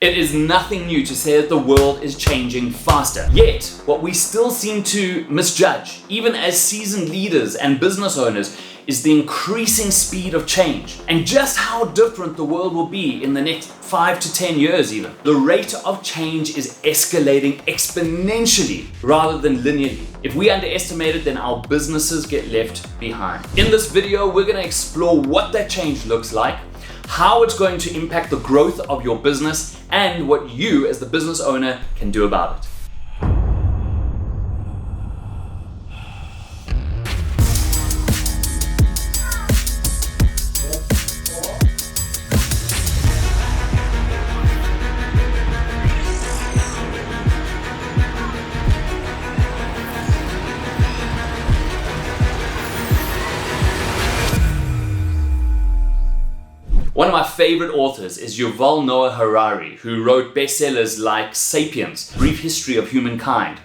It is nothing new to say that the world is changing faster. Yet, what we still seem to misjudge, even as seasoned leaders and business owners, is the increasing speed of change and just how different the world will be in the next 5 to 10 years even. The rate of change is escalating exponentially rather than linearly. If we underestimate it, then our businesses get left behind. In this video, we're going to explore what that change looks like, how it's going to impact the growth of your business, and what you as the business owner can do about it. One of my favorite authors is Yuval Noah Harari, who wrote bestsellers like Sapiens, Brief History of Humankind,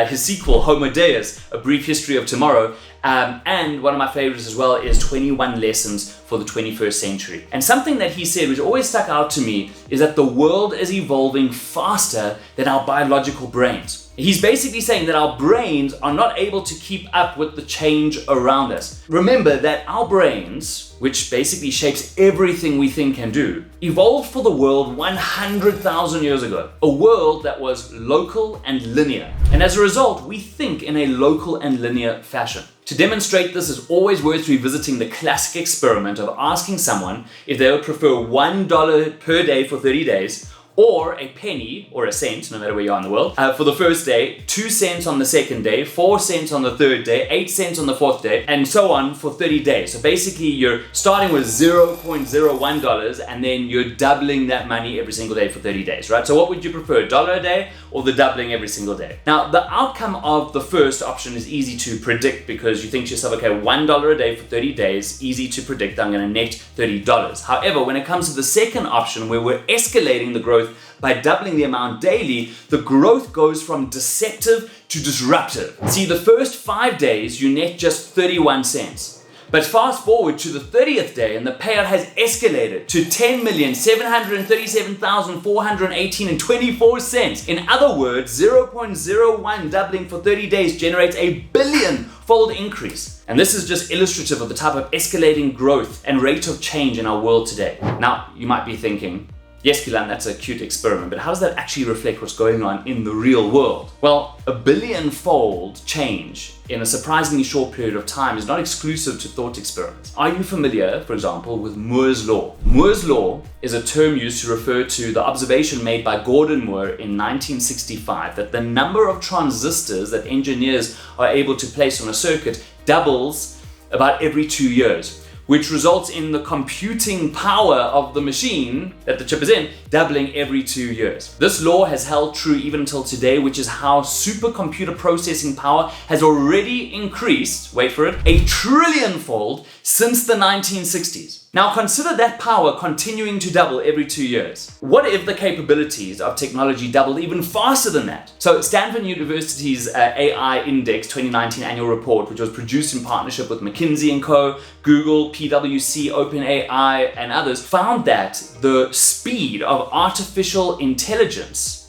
his sequel, Homo Deus, A Brief History of Tomorrow, and one of my favorites as well is 21 Lessons for the 21st Century. And something that he said, which always stuck out to me, is that the world is evolving faster than our biological brains. He's basically saying that our brains are not able to keep up with the change around us. Remember that our brains, which basically shapes everything we think and do, evolved for the world 100,000 years ago. A world that was local and linear. And as a result, we think in a local and linear fashion. To demonstrate this, is always worth revisiting the classic experiment of asking someone if they would prefer $1 per day for 30 days, or a penny or a cent, no matter where you are in the world, for the first day, 2 cents on the second day, 4 cents on the third day, 8 cents on the fourth day, and so on for 30 days. So basically you're starting with $0.01 and then you're doubling that money every single day for 30 days, right? So what would you prefer, $1 a day or the doubling every single day? Now, the outcome of the first option is easy to predict because you think to yourself, okay, $1 a day for 30 days, easy to predict, I'm gonna net $30. However, when it comes to the second option where we're escalating the growth by doubling the amount daily, the growth goes from deceptive to disruptive. See, the first 5 days, you net just 31 cents. But fast forward to the 30th day and the payout has escalated to 10,737,418.24 cents. In other words, 0.01 doubling for 30 days generates a billion-fold increase. And this is just illustrative of the type of escalating growth and rate of change in our world today. Now, you might be thinking, yes, Kilan, that's a cute experiment, but how does that actually reflect what's going on in the real world? Well, a billion-fold change in a surprisingly short period of time is not exclusive to thought experiments. Are you familiar, for example, with Moore's Law? Moore's Law is a term used to refer to the observation made by Gordon Moore in 1965 that the number of transistors that engineers are able to place on a circuit doubles about every 2 years, which results in the computing power of the machine that the chip is in doubling every 2 years. This law has held true even until today, which is how supercomputer processing power has already increased, wait for it, 1 trillion-fold since the 1960s. Now consider that power continuing to double every 2 years. What if the capabilities of technology doubled even faster than that? So Stanford University's AI Index 2019 annual report, which was produced in partnership with McKinsey & Co., Google, PwC, OpenAI, and others, found that the speed of artificial intelligence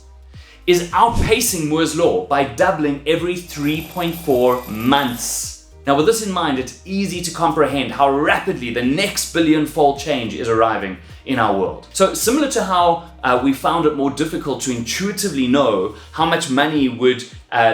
is outpacing Moore's Law by doubling every 3.4 months. Now, with this in mind, it's easy to comprehend how rapidly the next billion-fold change is arriving in our world. So similar to how we found it more difficult to intuitively know how much money would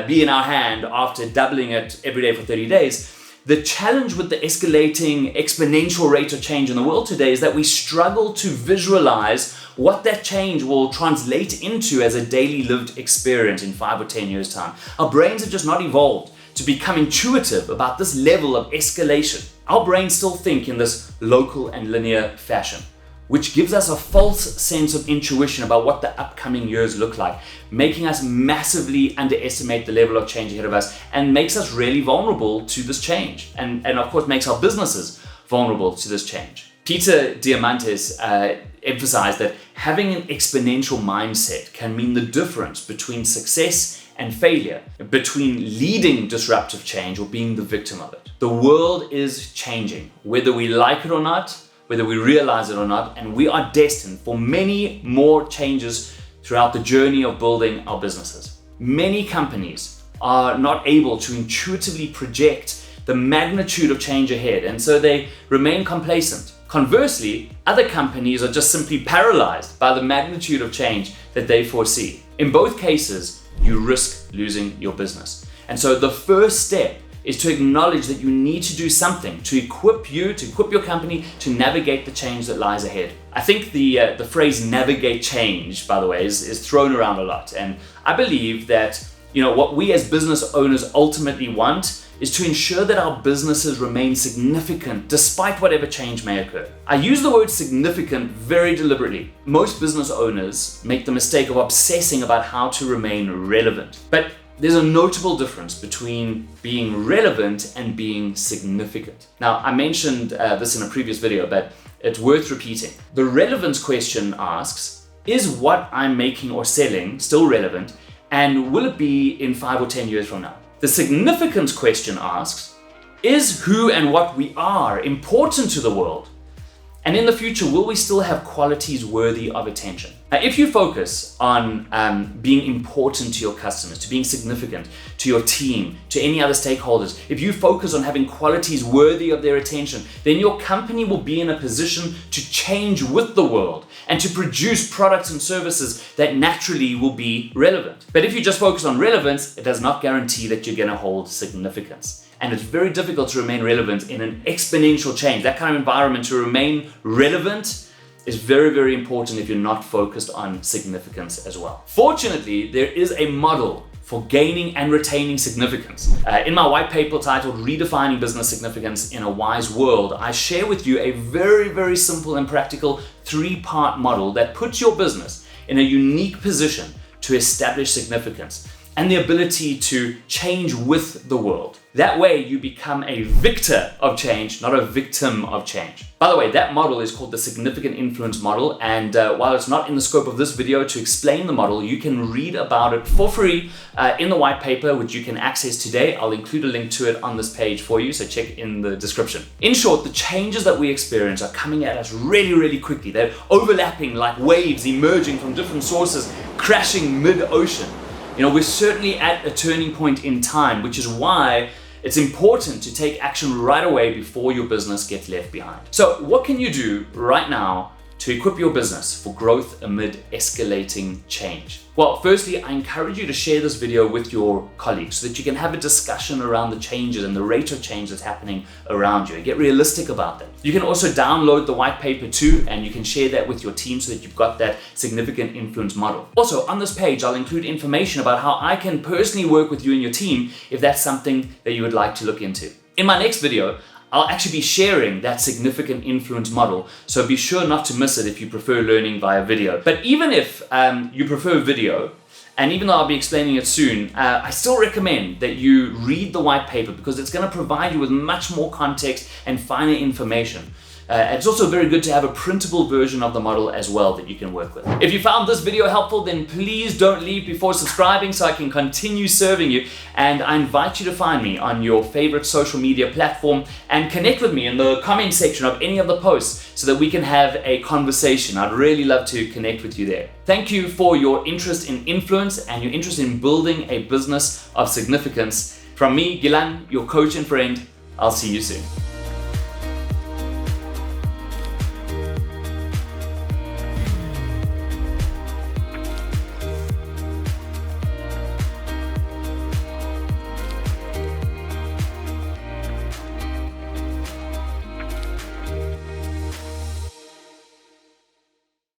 be in our hand after doubling it every day for 30 days, the challenge with the escalating exponential rate of change in the world today is that we struggle to visualize what that change will translate into as a daily lived experience in 5 or 10 years' time. Our brains have just not evolved to become intuitive about this level of escalation. Our brains still think in this local and linear fashion, which gives us a false sense of intuition about what the upcoming years look like, making us massively underestimate the level of change ahead of us and makes us really vulnerable to this change. And of course makes our businesses vulnerable to this change. Peter Diamandis emphasized that having an exponential mindset can mean the difference between success and failure, between leading disruptive change or being the victim of it. The world is changing. Whether we like it or not, whether we realize it or not, and we are destined for many more changes throughout the journey of building our businesses. Many companies are not able to intuitively project the magnitude of change ahead, and so they remain complacent. Conversely, other companies are just simply paralyzed by the magnitude of change that they foresee. In both cases, you risk losing your business. And so the first step is to acknowledge that you need to do something to equip your company to navigate the change that lies ahead. I think the phrase navigate change, by the way, is thrown around a lot. And I believe that what we as business owners ultimately want is to ensure that our businesses remain significant despite whatever change may occur. I use the word significant very deliberately. Most business owners make the mistake of obsessing about how to remain relevant. But there's a notable difference between being relevant and being significant. Now, I mentioned this in a previous video, but it's worth repeating. The relevance question asks, is what I'm making or selling still relevant, and will it be in 5 or 10 years from now? The significance question asks, is who and what we are important to the world? And in the future, will we still have qualities worthy of attention? Now, if you focus on being important to your customers, to being significant to your team, to any other stakeholders, if you focus on having qualities worthy of their attention, then your company will be in a position to change with the world and to produce products and services that naturally will be relevant. But if you just focus on relevance, it does not guarantee that you're going to hold significance. And it's very difficult to remain relevant in an exponential change. That kind of environment, to remain relevant, is very, very important if you're not focused on significance as well. Fortunately, there is a model for gaining and retaining significance. In my white paper titled Redefining Business Significance in a Wise World, I share with you a very, very simple and practical 3-part model that puts your business in a unique position to establish significance and the ability to change with the world. That way you become a victor of change, not a victim of change. By the way, that model is called the Significant Influence Model, and while it's not in the scope of this video to explain the model, you can read about it for free in the white paper, which you can access today. I'll include a link to it on this page for you, so check in the description. In short, the changes that we experience are coming at us really, really quickly. They're overlapping like waves emerging from different sources, crashing mid-ocean. We're certainly at a turning point in time, which is why it's important to take action right away before your business gets left behind. So what can you do right now to equip your business for growth amid escalating change? Well, firstly, I encourage you to share this video with your colleagues so that you can have a discussion around the changes and the rate of change that's happening around you and get realistic about them. You can also download the white paper too, and you can share that with your team so that you've got that significant influence model. Also, on this page, I'll include information about how I can personally work with you and your team if that's something that you would like to look into. In my next video, I'll actually be sharing that significant influence model, so be sure not to miss it if you prefer learning via video. But even if you prefer video, and even though I'll be explaining it soon, I still recommend that you read the white paper because it's going to provide you with much more context and finer information. It's also very good to have a printable version of the model as well that you can work with. If you found this video helpful, then please don't leave before subscribing so I can continue serving you. And I invite you to find me on your favorite social media platform and connect with me in the comment section of any of the posts so that we can have a conversation. I'd really love to connect with you there. Thank you for your interest in influence and your interest in building a business of significance. From me, Gilan, your coach and friend, I'll see you soon.